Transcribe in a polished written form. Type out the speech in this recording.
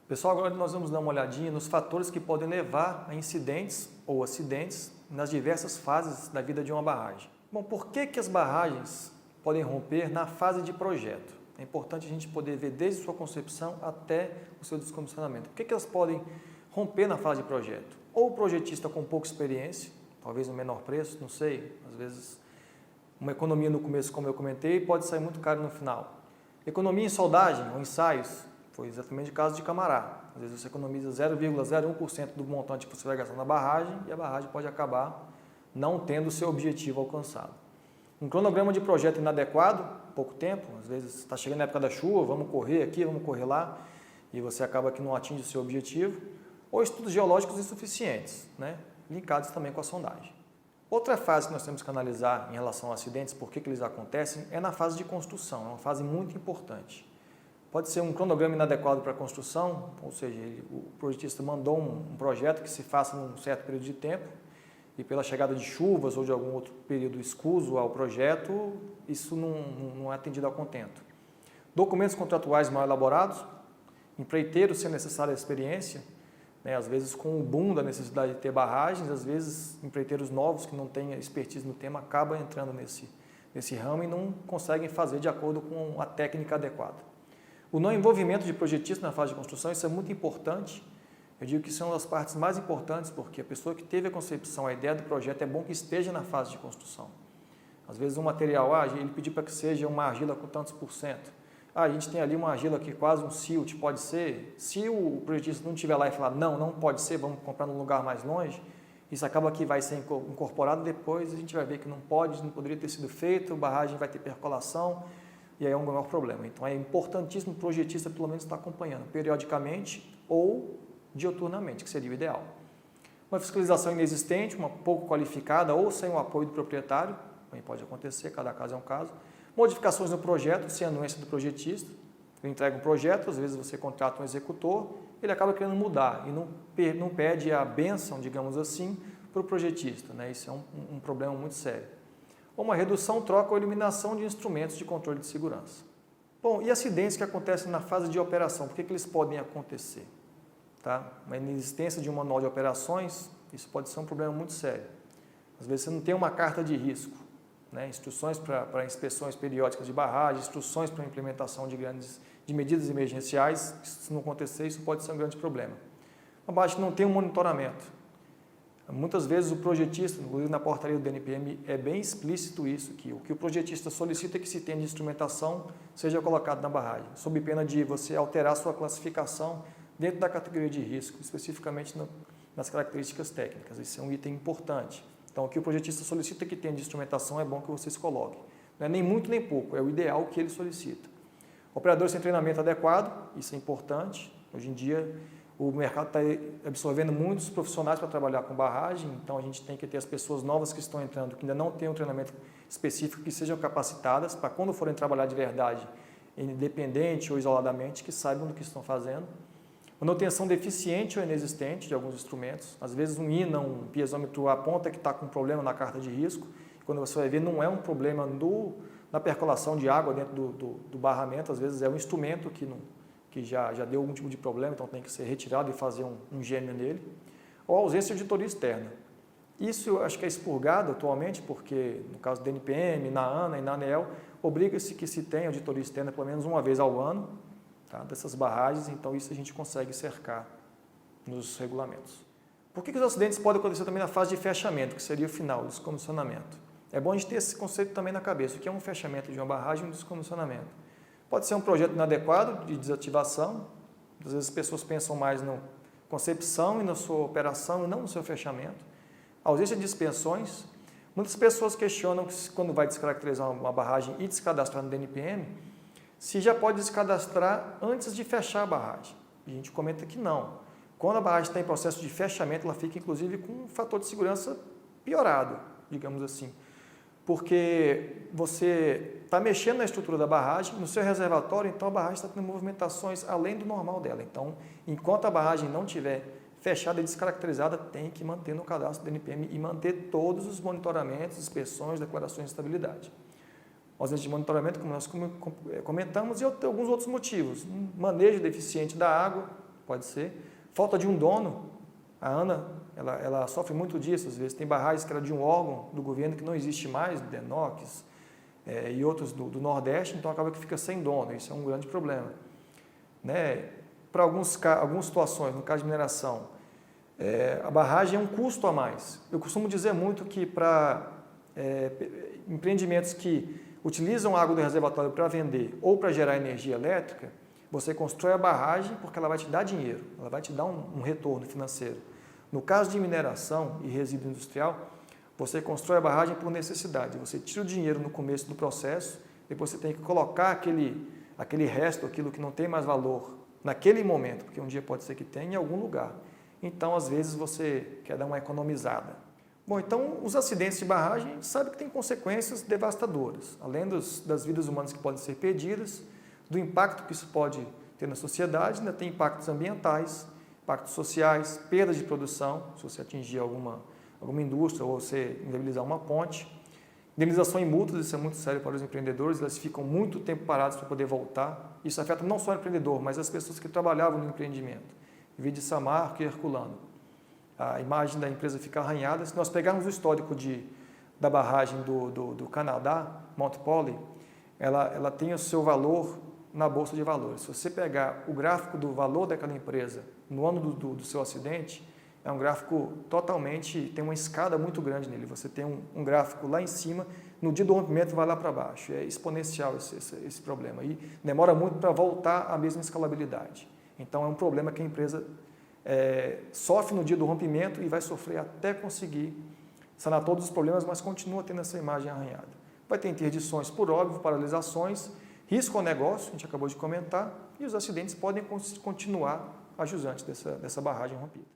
Pessoal, agora nós vamos dar uma olhadinha nos fatores que podem levar a incidentes ou acidentes nas diversas fases da vida de uma barragem. Bom, por que as barragens podem romper na fase de projeto? É importante a gente poder ver desde sua concepção até o seu descomissionamento. Por que elas podem romper na fase de projeto? Ou o projetista com pouca experiência, talvez um menor preço, não sei, às vezes uma economia no começo, como eu comentei, pode sair muito caro no final. Economia em soldagem ou ensaios, foi exatamente o caso de Camará. Às vezes você economiza 0,01% do montante que você vai gastar na barragem e a barragem pode acabar não tendo o seu objetivo alcançado. Um cronograma de projeto inadequado, pouco tempo, às vezes está chegando a época da chuva, vamos correr aqui, vamos correr lá, e você acaba que não atinge o seu objetivo. Ou estudos geológicos insuficientes, linkados também com a sondagem. Outra fase que nós temos que analisar em relação a acidentes, por que eles acontecem, é na fase de construção, é uma fase muito importante. Pode ser um cronograma inadequado para a construção, ou seja, o projetista mandou um projeto que se faça num certo período de tempo e pela chegada de chuvas ou de algum outro período escuso ao projeto, isso não é atendido a contento. Documentos contratuais mal elaborados, empreiteiros sem necessária experiência, às vezes com o boom da necessidade de ter barragens, às vezes empreiteiros novos que não têm expertise no tema acabam entrando nesse ramo e não conseguem fazer de acordo com a técnica adequada. O não envolvimento de projetista na fase de construção, isso é muito importante. Eu digo que isso é uma das partes mais importantes, porque a pessoa que teve a concepção, a ideia do projeto, é bom que esteja na fase de construção. Às vezes um material, ele pediu para que seja uma argila com tantos %. A gente tem ali uma argila que quase um silt, pode ser. Se o projetista não estiver lá e falar, não pode ser, vamos comprar num lugar mais longe, isso acaba que vai ser incorporado depois, a gente vai ver que não pode, não poderia ter sido feito, a barragem vai ter percolação, e aí é um maior problema. Então é importantíssimo o projetista pelo menos estar acompanhando periodicamente ou diuturnamente, que seria o ideal. Uma fiscalização inexistente, uma pouco qualificada ou sem o apoio do proprietário, também pode acontecer, cada caso é um caso. Modificações no projeto, sem anuência do projetista. Ele entrega um projeto, às vezes você contrata um executor, ele acaba querendo mudar e não pede a bênção, digamos assim, para o projetista. Isso é um problema muito sério. Ou uma redução, troca ou eliminação de instrumentos de controle de segurança. Bom, e acidentes que acontecem na fase de operação, por que eles podem acontecer? Uma inexistência de um manual de operações, isso pode ser um problema muito sério. Às vezes você não tem uma carta de risco, instruções para inspeções periódicas de barragem, instruções para implementação de medidas emergenciais, se não acontecer, isso pode ser um grande problema. A barragem não tem um monitoramento. Muitas vezes o projetista, inclusive na portaria do DNPM, é bem explícito isso, que o que o projetista solicita é que se tenha de instrumentação seja colocado na barragem, sob pena de você alterar sua classificação dentro da categoria de risco, especificamente nas características técnicas. Isso é um item importante. Então, o que o projetista solicita que tenha de instrumentação é bom que vocês coloquem. Não é nem muito nem pouco, é o ideal que ele solicita. Operador sem treinamento adequado, isso é importante. Hoje em dia, o mercado está absorvendo muitos profissionais para trabalhar com barragem, então a gente tem que ter as pessoas novas que estão entrando, que ainda não têm um treinamento específico, que sejam capacitadas para quando forem trabalhar de verdade, independente ou isoladamente, que saibam do que estão fazendo. Manutenção deficiente ou inexistente de alguns instrumentos. Às vezes um INA, um piezômetro aponta que está com um problema na carta de risco, quando você vai ver não é um problema na percolação de água dentro do barramento, às vezes é um instrumento que já deu algum tipo de problema, então tem que ser retirado e fazer um gêmeo nele, ou ausência de auditoria externa. Isso eu acho que é expurgado atualmente, porque no caso do DNPM, na ANA e na ANEEL, obriga-se que se tenha auditoria externa pelo menos uma vez ao ano, dessas barragens, então isso a gente consegue cercar nos regulamentos. Por que os acidentes podem acontecer também na fase de fechamento, que seria o final, o descomissionamento? É bom a gente ter esse conceito também na cabeça, o que é um fechamento de uma barragem e um descomissionamento. Pode ser um projeto inadequado de desativação, às vezes as pessoas pensam mais na concepção e na sua operação e não no seu fechamento. Ausência de inspeções. Muitas pessoas questionam que quando vai descaracterizar uma barragem e descadastrar no DNPM, se já pode descadastrar antes de fechar a barragem. E a gente comenta que não. Quando a barragem está em processo de fechamento, ela fica inclusive com um fator de segurança piorado, digamos assim. Porque você está mexendo na estrutura da barragem, no seu reservatório, então a barragem está tendo movimentações além do normal dela. Então, enquanto a barragem não estiver fechada e descaracterizada, tem que manter no cadastro do NPM e manter todos os monitoramentos, inspeções, declarações de estabilidade. Ausência de monitoramento, como nós comentamos, e alguns outros motivos. Manejo deficiente da água, pode ser. Falta de um dono. A ANA, ela sofre muito disso, às vezes. Tem barragens que era de um órgão do governo que não existe mais, DENOX, e outros do Nordeste, então acaba que fica sem dono. Isso é um grande problema. Né? Para algumas situações, no caso de mineração, a barragem é um custo a mais. Eu costumo dizer muito que para empreendimentos que utilizam a água do reservatório para vender ou para gerar energia elétrica, você constrói a barragem porque ela vai te dar dinheiro, ela vai te dar um retorno financeiro. No caso de mineração e resíduo industrial, você constrói a barragem por necessidade. Você tira o dinheiro no começo do processo, depois você tem que colocar aquele resto, aquilo que não tem mais valor, naquele momento, porque um dia pode ser que tenha em algum lugar. Então, às vezes, você quer dar uma economizada. Bom, então, os acidentes de barragem, a gente sabe que tem consequências devastadoras, além das vidas humanas que podem ser perdidas, do impacto que isso pode ter na sociedade, ainda tem impactos ambientais, impactos sociais, perdas de produção, se você atingir alguma indústria ou você inviabilizar uma ponte. Indenização em multas, isso é muito sério para os empreendedores, eles ficam muito tempo parados para poder voltar. Isso afeta não só o empreendedor, mas as pessoas que trabalhavam no empreendimento. Vide Samarco e Herculano. A imagem da empresa fica arranhada. Se nós pegarmos o histórico da barragem do Canadá, Mount Polley, ela tem o seu valor na Bolsa de Valores. Se você pegar o gráfico do valor daquela empresa no ano do seu acidente, é um gráfico totalmente, tem uma escada muito grande nele. Você tem um gráfico lá em cima, no dia do rompimento vai lá para baixo. É exponencial esse problema. E demora muito para voltar à mesma escalabilidade. Então é um problema que a empresa sofre no dia do rompimento e vai sofrer até conseguir sanar todos os problemas, mas continua tendo essa imagem arranhada. Vai ter interdições por óbvio, paralisações, risco ao negócio, a gente acabou de comentar, e os acidentes podem continuar a jusante dessa barragem rompida.